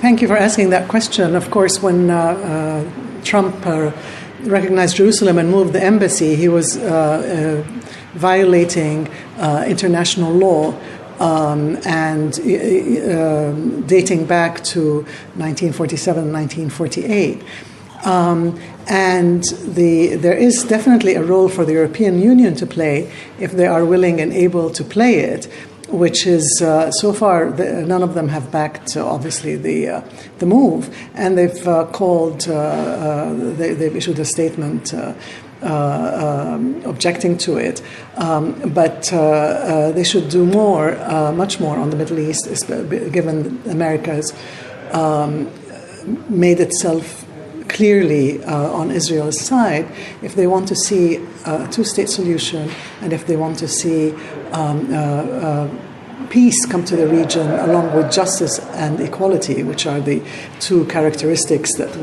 Thank you for asking that question. Of course, when Trump recognized Jerusalem and moved the embassy, he was violating international law and dating back to 1947, 1948. And there is definitely a role for the European Union to play if they are willing and able to play it, which is, so far, none of them have backed, obviously, the move. And they've they've issued a statement objecting to it. But they should do more, much more on the Middle East, given America has made itself clearly on Israel's side. If they want to see a two-state solution, and if they want to see peace come to the region, along with justice and equality, which are the two characteristics that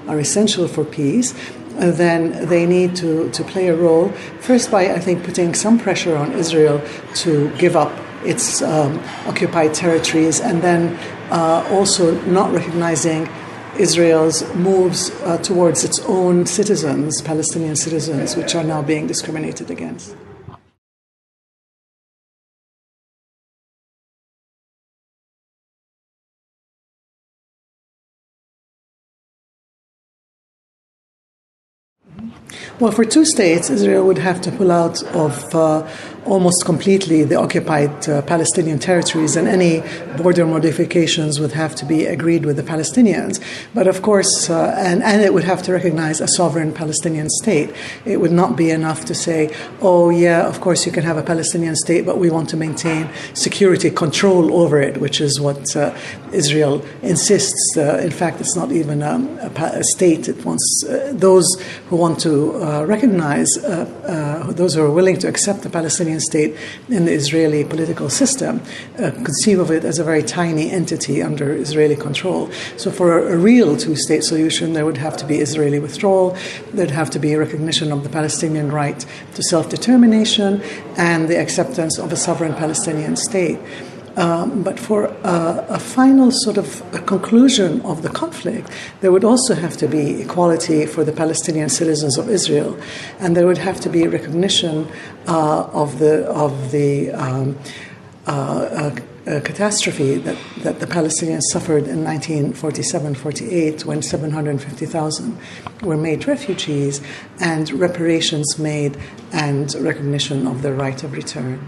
are essential for peace, then they need to play a role, first by, I think, putting some pressure on Israel to give up its occupied territories, and then also not recognizing Israel's moves towards its own citizens, Palestinian citizens, which are now being discriminated against. Well, for two states, Israel would have to pull out of almost completely the occupied Palestinian territories, and any border modifications would have to be agreed with the Palestinians. But of course, and it would have to recognize a sovereign Palestinian state. It would not be enough to say, oh yeah, of course you can have a Palestinian state, but we want to maintain security control over it, which is what Israel insists. In fact, it's not even a state. It wants those who want to recognize, those who are willing to accept the Palestinian state in the Israeli political system, conceive of it as a very tiny entity under Israeli control. So for a real two-state solution, there would have to be Israeli withdrawal, there'd have to be a recognition of the Palestinian right to self-determination, and the acceptance of a sovereign Palestinian state. But for a final sort of a conclusion of the conflict, there would also have to be equality for the Palestinian citizens of Israel, and there would have to be recognition of the catastrophe that the Palestinians suffered in 1947-48, when 750,000 were made refugees, and reparations made, and recognition of their right of return.